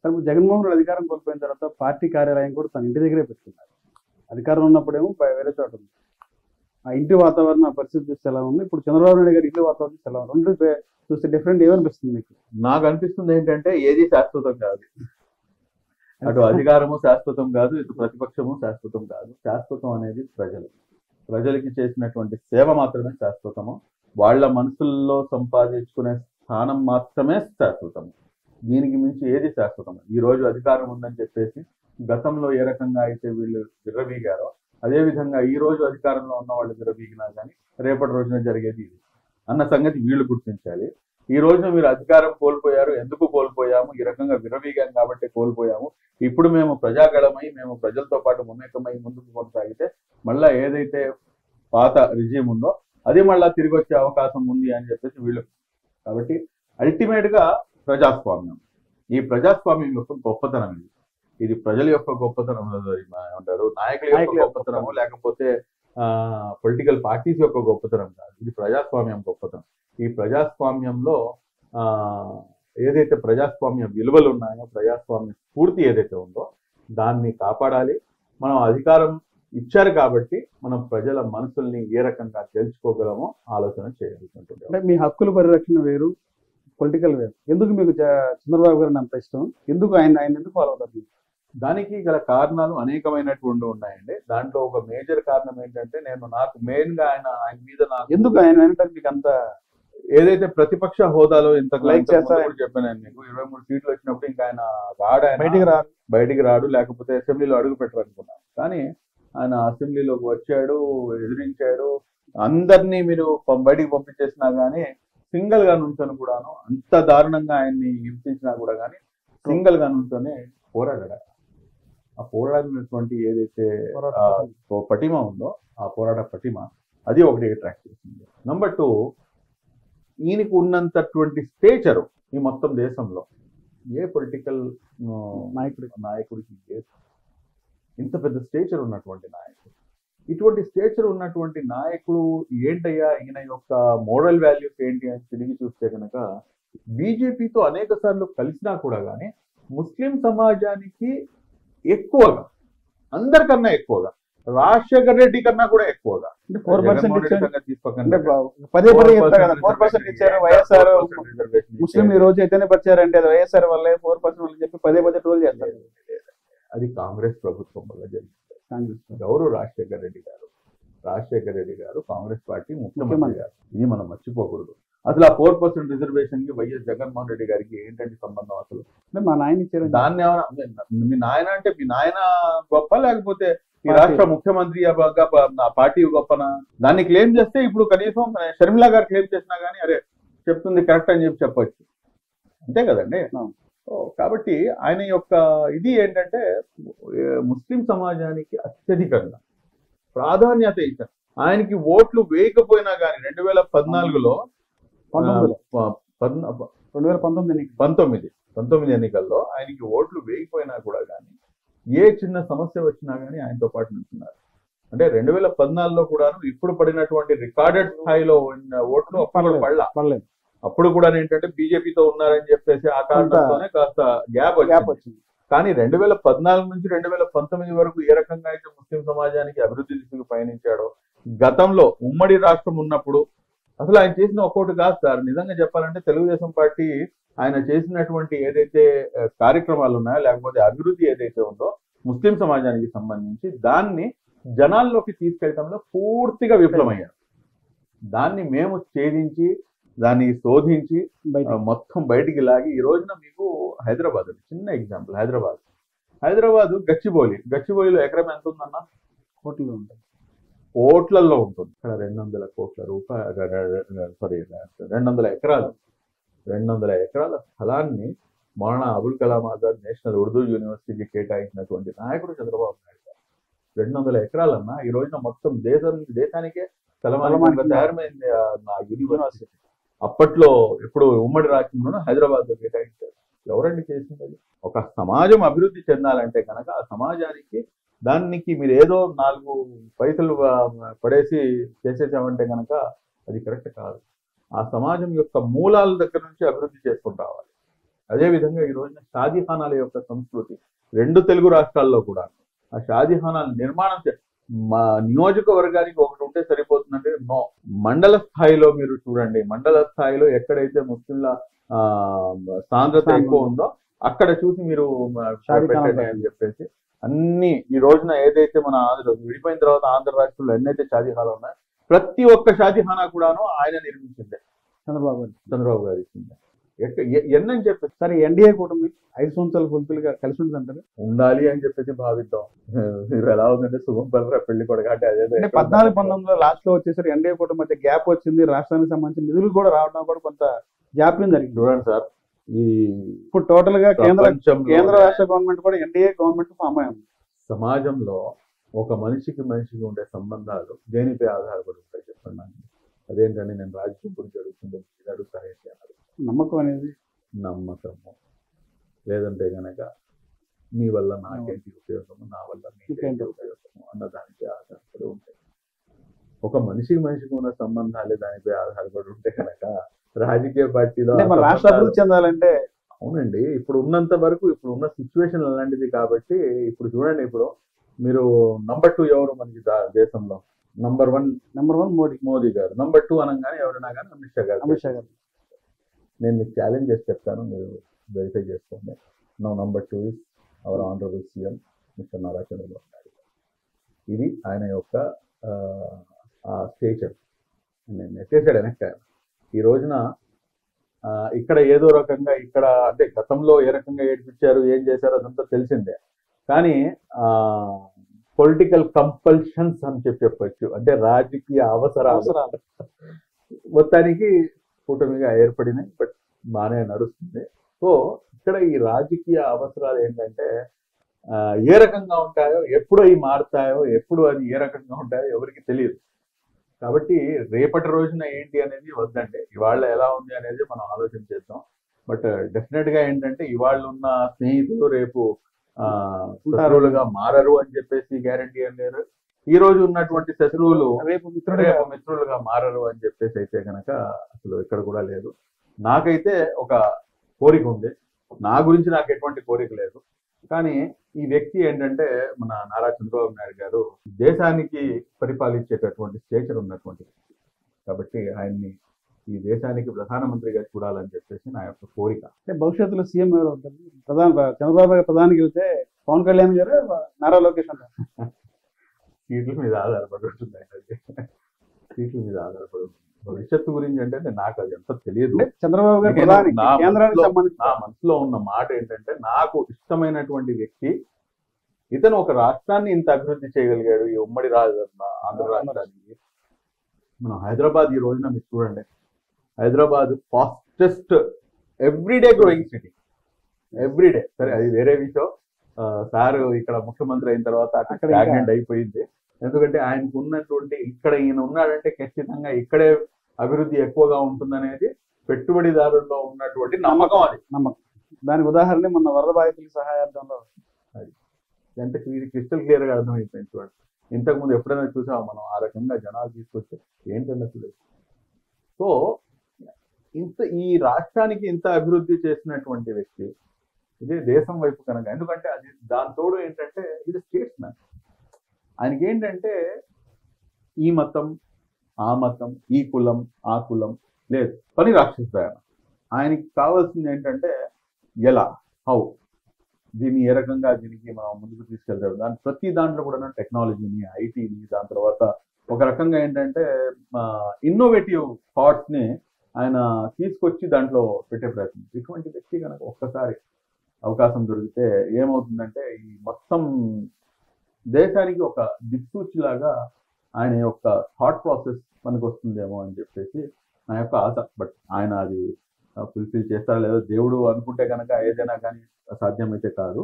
ఇప్పుడు జగన్మోహన్ రెడ్డి అధికారం కోల్పోయిన తర్వాత పార్టీ కార్యాలయం కూడా తన ఇంటి దగ్గరే పెట్టుకున్నారు. అధికారం ఉన్నప్పుడేమో వేరే చోట ఉంది. ఆ ఇంటి వాతావరణం, ఆ పరిస్థితి చూస్తే ఎలా ఉంది, ఇప్పుడు చంద్రబాబు నాయుడు గారి ఇంటి వాతావరణం చూస్తే ఎలా ఉంది, రెండు చూస్తే డిఫరెంట్ ఏమనిపిస్తుంది మీకు? నాకు అనిపిస్తుంది ఏంటంటే ఏది శాశ్వతం కాదు. అటు అధికారము శాశ్వతం కాదు, ఇటు ప్రతిపక్షము శాశ్వతం కాదు. శాశ్వతం అనేది ప్రజలకి చేసినటువంటి సేవ మాత్రమే శాశ్వతము. వాళ్ళ మనసుల్లో సంపాదించుకునే స్థానం మాత్రమే శాశ్వతము. దీనికి మించి ఏది శాశ్వతం? ఈ రోజు అధికారం ఉందని చెప్పేసి గతంలో ఏ రకంగా అయితే వీళ్ళు విర్రవీగారో అదేవిధంగా ఈ రోజు అధికారంలో ఉన్న వాళ్ళు విర్రవీగినా కానీ రేపటి రోజున జరిగేది ఇది అన్న సంగతి వీళ్ళు గుర్తించాలి. ఈ రోజున మీరు అధికారం కోల్పోయారు, ఎందుకు కోల్పోయాము, ఈ రకంగా విర్రవీగాం కాబట్టి కోల్పోయాము. ఇప్పుడు మేము ప్రజాగళమై మేము ప్రజలతో పాటు మమేకమై ముందుకు కొనసాగితే మళ్ళా ఏదైతే పాత రిజీమ్ ఉందో అది మళ్ళా తిరిగి వచ్చే అవకాశం ఉంది అని చెప్పేసి వీళ్ళు. కాబట్టి అల్టిమేట్ గా ప్రజాస్వామ్యం, ఈ ప్రజాస్వామ్యం యొక్క గొప్పతనం ఇది. ఇది ప్రజల యొక్క గొప్పతనం ఏమంటారు, నాయకుల యొక్క గొప్పతనము లేకపోతే పొలిటికల్ పార్టీస్ యొక్క గొప్పతనం కాదు. ఇది ప్రజాస్వామ్యం గొప్పతనం. ఈ ప్రజాస్వామ్యంలో ఏదైతే ప్రజాస్వామ్య విలువలు ఉన్నాయో, ప్రజాస్వామ్య స్ఫూర్తి ఏదైతే ఉందో దాన్ని కాపాడాలి. మనం అధికారం ఇచ్చారు కాబట్టి మనం ప్రజల మనసుల్ని ఏ రకంగా తెలుసుకోగలమో ఆలోచన చేయాల్సి ఉంటుంది. అంటే మీ హక్కుల పరిరక్షణ వేరు, పొలిటికల్ వేరు. ఎందుకు మీకు చంద్రబాబు గారిని అంత ఇష్టం? ఎందుకు ఆయన ఎందుకు ఫాలో అవుతారు? దానికి గల కారణాలు అనేకమైనటువంటి ఉన్నాయండి. దాంట్లో ఒక మేజర్ కారణం ఏంటంటే నాకు మెయిన్ గా ఆయన మీద ఎందుకు ఆయన మీకు అంత ఏదైతే ప్రతిపక్ష హోదాలో ఇంతకు లైక్ చేస్తారని చెప్పాను మీకు. 23 సీట్లు వచ్చినప్పుడు ఇంకా ఆయన బయటికి రాడు, లేకపోతే అసెంబ్లీలో అడుగు పెట్టరు అనుకున్నాను. కానీ ఆయన అసెంబ్లీలోకి వచ్చాడు, ఎదిరించాడు. అందరినీ మీరు బయటికి పంపించేసినా కానీ సింగిల్ గా నుంచొని కూడాను, అంత దారుణంగా ఆయన్ని హింసించినా కూడా కానీ సింగిల్ గా నుంచొని పోరాడాడు. ఆ పోరాడినటువంటి ఏదైతే పటిమ ఉందో ఆ పోరాట పటిమ అది ఒకటి అట్రాక్ట్ చేసింది. నెంబర్ 2, ఈయనకు ఉన్నంతటువంటి స్టేచరు ఈ మొత్తం దేశంలో ఏ పొలిటికల్ నాయకుడికి ఇంత పెద్ద స్టేచర్ ఉన్నటువంటి నాయకుడు. ఇటువంటి స్టేచర్ ఉన్నటువంటి నాయకుడు ఏంటయ్యా, ఈయన యొక్క మోరల్ వాల్యూస్ ఏంటి అని తిరిగి చూస్తే కనుక బీజేపీతో అనేక సార్లు కలిసినా కూడా కానీ ముస్లిం సమాజానికి ఎక్కువగా, అందరికన్నా ఎక్కువగా, రాజశేఖర్ రెడ్డి కన్నా కూడా ఎక్కువగా ముస్లిం ఈ రోజు అయితేనే పరిచారంటే అది వైఎస్ఆర్ వల్లే 4% చెప్పి పదే ట్రోల్ చేస్తారు. అది కాంగ్రెస్ ప్రభుత్వం వల్ల జరిగింది. గౌరవ్ రాజశేఖర్ రెడ్డి గారు కాంగ్రెస్ పార్టీ ముఖ్యమంత్రి గారు. ఇది మనం మర్చిపోకూడదు. అసలు ఆ 4% రిజర్వేషన్ కి వైఎస్ జగన్మోహన్ రెడ్డి గారికి ఏంటంటే సంబంధం? అసలు మా నాయన ఇచ్చారు. దాన్ని ఏమైనా మీ నాయన అంటే మీ నాయన గొప్ప, లేకపోతే ఈ రాష్ట్ర ముఖ్యమంత్రి పార్టీ గొప్పనా? దాన్ని క్లెయిమ్ చేస్తే ఇప్పుడు కనీసం షర్మిలా గారు క్లెయిమ్ చేసినా కానీ అరే చెప్తుంది కరెక్ట్ అని చెప్పొచ్చు, అంతే కదండి. కాబట్టి ఆయన యొక్క ఇది ఏంటంటే ముస్లిం సమాజానికి అత్యధికంగా ప్రాధాన్యత ఇచ్చారు. ఆయనకి ఓట్లు వేయకపోయినా కానీ 2014లో 19 ఎన్నికల్లో ఆయనకి ఓట్లు వేయకపోయినా కూడా కానీ ఏ చిన్న సమస్య వచ్చినా కానీ ఆయనతో పాటు నిల్చున్నారు. అంటే 2014లో కూడా ఇప్పుడు పడినటువంటి రికార్డెడ్ స్థాయిలో ఓట్లు పడలేదు. అప్పుడు కూడా ఏంటంటే బీజేపీతో ఉన్నారని చెప్పేసి ఆ కారణంతోనే కాస్త గ్యాప్ వచ్చింది. కానీ 2014 నుంచి 2019 వరకు ఏ రకంగా అయితే ముస్లిం సమాజానికి అభివృద్ధి దిశకు పయనించాడో, గతంలో ఉమ్మడి రాష్ట్రం ఉన్నప్పుడు అసలు ఆయన చేసిన ఒక్కొక్కటి కాదు సార్. నిజంగా చెప్పాలంటే తెలుగుదేశం పార్టీ ఆయన చేసినటువంటి ఏదైతే కార్యక్రమాలు ఉన్నాయో, లేకపోతే అభివృద్ధి ఏదైతే ఉందో ముస్లిం సమాజానికి సంబంధించి దాన్ని జనాల్లోకి తీసుకెళ్లడంలో పూర్తిగా విఫలమయ్యారు. దాన్ని మేము ఛేదించి దాన్ని శోధించి మొత్తం బయటికి లాగి ఈ రోజున మీకు హైదరాబాద్ చిన్న ఎగ్జాంపుల్, హైదరాబాద్ గచ్చిబౌలిలో ఎకరం ఎంత ఉందన్న? కోట్లలో ఉంటుంది. ఇక్కడ 200 కోట్ల రూపాయలు 200 ఎకరాలు 200 ఎకరాల స్థలాన్ని మౌలానా అబుల్ కలాం ఆజాద్ నేషనల్ ఉర్దూ యూనివర్సిటీకి కేటాయించినటువంటి నాయకుడు చంద్రబాబు నాయుడు గారు. 200 ఎకరాలన్నా ఈ రోజున మొత్తం దేశానికే తయారైంది నా యూనివర్సిటీ. అప్పట్లో ఇప్పుడు ఉమ్మడి రాష్ట్రంలో హైదరాబాద్ లో కేటాయించారు. ఎవరండి చేసింది? ఒక సమాజం అభివృద్ధి చెందాలంటే కనుక ఆ సమాజానికి దానికి మీరు ఏదో 4 పైసలు పడేసి చేసేసామంటే కనుక అది కరెక్ట్ కాదు. ఆ సమాజం యొక్క మూలాల దగ్గర నుంచి అభివృద్ధి చేసుకుని రావాలి. అదేవిధంగా ఈ రోజున షాదీఖానాల యొక్క సంస్కృతి రెండు తెలుగు రాష్ట్రాల్లో కూడా ఆ షాదీఖానాల నిర్మాణం మా నియోజకవర్గానికి ఒకటి ఉంటే సరిపోతుందంటే నో. మండల స్థాయిలో మీరు చూడండి, మండల స్థాయిలో ఎక్కడైతే ముస్లింల సాంద్రత ఎక్కువ ఉందో అక్కడ చూసి మీరు పెట్టండి అని చెప్పేసి అన్ని ఈ రోజున ఏదైతే మన విడిపోయిన తర్వాత ఆంధ్ర రాష్ట్రంలో ఎన్నైతే షాదీఖానాలు ఉన్నాయో ప్రతి ఒక్క షాదీఖానా కూడాను ఆయన నిర్మించిందే, చంద్రబాబు గారు ఇచ్చిందే. ఎన్నని చెప్పేసి సరే ఎన్డీఏ కూటమి 5 సంవత్సరాలు ఫుల్ఫిల్ గా కలిసి ఉంటుందంటారు ఉండాలి అని చెప్పేసి భావిద్దాం. మీరు ఎలా ఉందంటే శుభం పల్లె పెళ్లి కొడక అంటే అదే 14-19 లాస్ట్ లో వచ్చేసరికి ఎన్డీఏ కూటమి మధ్య గ్యాప్ వచ్చింది, రాష్ట్రానికి సంబంధించిన నిధులు కూడా రావడం కూడా కొంత జాప్యం జరిగింది. చూడండి సార్, ఈ ఇప్పుడు టోటల్ గా కేంద్ర రాష్ట్ర గవర్నమెంట్ కూడా ఎన్డీఏ గవర్నమెంట్ ఫామ్ అయ్యింది. సమాజంలో ఒక మనిషికి ఉండే సంబంధాలు దేనిపై ఆధారపడి ఉంటాయి చెప్పండి నాకు. అదేంటంటే నేను రాజకీయం గురించి అడుగుతుండే అడుగుతారేంటి అన్నారు. నమ్మకం అనేది నమ్మకము, లేదంటే గనక నీ వల్ల నాకేంటి ఉపయోగము, నా వల్ల నీకేంటి ఉపయోగము అన్న దానిపై ఆధారపడి ఉంటాయి. ఒక మనిషికి ఉన్న సంబంధాలే దానిపై ఆధారపడి ఉంటే కనుక రాజకీయ పార్టీలో రాష్ట్ర అభివృద్ధి చెందాలంటే అవునండి. ఇప్పుడు ఉన్నంత వరకు ఇప్పుడు ఉన్న సిచ్యువేషన్ అలాంటిది కాబట్టి ఇప్పుడు చూడండి, ఇప్పుడు మీరు నంబర్ 2 ఎవరు మనకి దేశంలో? నంబర్ 1 మోదీ గారు. నంబర్ 2 అనగానే ఎవరైనా కానీ అమిత్ షా గారు. నేను మీకు ఛాలెంజ్ చేసి చెప్తాను, మీరు వెరిఫై చేసుకోండి. Number 2 is our honourable CM mister Nara Chandrababu Naidu. ఇది ఆయన యొక్క స్టేచర్. నేను నెట్టేశాడు వెనక్కి. ఈ రోజున ఇక్కడ ఏదో రకంగా ఇక్కడ అంటే గతంలో ఏ రకంగా ఏడిపించారు, ఏం చేశారు అదంతా తెలిసిందే. కానీ పొలిటికల్ కంపల్షన్స్ అని చెప్పొచ్చు, అంటే రాజకీయ అవసరాలు మొత్తానికి కూటమిగా ఏర్పడినాయి. బట్ బాగానే నడుస్తుంది. సో ఇక్కడ ఈ రాజకీయ అవసరాలు ఏంటంటే ఏ రకంగా ఉంటాయో, ఎప్పుడు అవి మారుతాయో, ఎప్పుడు అది ఏ రకంగా ఉంటాయో ఎవరికి తెలియదు. కాబట్టి రేపటి రోజున ఏంటి అనేది వద్దండి, ఇవాళ ఎలా ఉంది అనేది మనం ఆలోచన చేద్దాం. బట్ డెఫినెట్ గా ఏంటంటే ఇవాళ ఉన్న స్నేహితులు రేపు శత్రువులుగా మారరు అని చెప్పేసి గ్యారంటీ అని లేరు. ఈ రోజు ఉన్నటువంటి శత్రువులు రేపు మిత్రులుగా మారరు అని చెప్పేసి అయితే కనుక అసలు ఇక్కడ కూడా లేదు. నాకైతే ఒక కోరిక ఉంది, నా గురించి నాకు ఎటువంటి కోరిక లేదు. కానీ ఈ వ్యక్తి ఏంటంటే మన నారా చంద్రబాబు నాయుడు గారు దేశానికి పరిపాలించేటటువంటి స్టేచర్ ఉన్నటువంటి, కాబట్టి ఆయన్ని ఈ దేశానికి ప్రధానమంత్రిగా చూడాలని చెప్పేసి నా యొక్క కోరిక. అంటే భవిష్యత్తులో సీఎం ఎవరు ఉంటారు? చంద్రబాబు గారు ప్రధానికి వెళ్తే పవన్ కళ్యాణ్ గారు, నారా లోకేష్ అంటారు. సీట్ల మీద ఆధారపడి ఉంటుంది, సీట్ల మీద ఆధారపడి ఉంటుంది. భవిష్యత్తు గురించి అంటే నాకు అది ఎంత తెలియదు. చంద్రబాబు గారు నా మనసులో ఉన్న మాట ఏంటంటే, నాకు ఇష్టమైనటువంటి వ్యక్తి ఇతను ఒక రాష్ట్రాన్ని ఇంత అభివృద్ధి చేయగలిగాడు, ఈ ఉమ్మడి ఆంధ్ర రాష్ట్రానికి. మనం హైదరాబాద్ ఈ రోజున మీరు చూడండి, Hyderabad fastest everyday growing city, everyday. సరే అది వేరే విషయం. సార్ ఇక్కడ ముఖ్యమంత్రి అయిన తర్వాత స్టాగ్నెంట్ అయిపోయింది. ఎందుకంటే ఆయనకు ఉన్నటువంటి ఇక్కడ ఈయన ఉన్నాడంటే ఖచ్చితంగా ఇక్కడే అభివృద్ధి ఎక్కువగా ఉంటుందనేది పెట్టుబడిదారుల్లో ఉన్నటువంటి నమ్మకం. అది నమ్మకం. దానికి ఉదాహరణ మొన్న వరద బాధితుల సహాయార్థంలో అది ఎంత క్రిస్టల్ క్లియర్ గా అర్థమైపోయింది. చూడండి, ఇంతకుముందు ఎప్పుడైనా చూసాము మనం ఆ రకంగా జనాలు తీసుకొస్తే ఏంటన్నట్లు. సో ఈ రాష్ట్రానికి ఇంత అభివృద్ధి చేసినటువంటి వ్యక్తి ఇదే దేశం వైపు కనుక, ఎందుకంటే అది దాని తోడు ఏంటంటే ఇది స్టేట్స్ మ్యాన్. ఆయనకి ఏంటంటే ఈ మతం ఆ మతం, ఈ కులం ఆ కులం లేదు, పని రాక్షసాయన. ఆయనకి కావాల్సింది ఏంటంటే ఎలా, హౌ, దీన్ని ఏ రకంగా దీనికి మనం ముందుకు తీసుకెళ్తారు. ప్రతి దాంట్లో కూడా టెక్నాలజీని, ఐటీని, దాని తర్వాత ఒక రకంగా ఏంటంటే ఇన్నోవేటివ్ థాట్స్ ని ఆయన తీసుకొచ్చి దాంట్లో పెట్టే ప్రయత్నం. ఇటువంటి వ్యక్తి కనుక ఒక్కసారి అవకాశం దొరికితే ఏమవుతుందంటే ఈ మొత్తం దేశానికి ఒక దిక్సూచిలాగా ఆయన యొక్క థాట్ ప్రాసెస్ మనకు వస్తుందేమో అని చెప్పేసి నా యొక్క ఆశ. బట్ ఆయన అది ఫుల్ఫిల్ చేస్తారా లేదో దేవుడు అనుకుంటే కనుక ఏదైనా కానీ సాధ్యమైతే కాదు.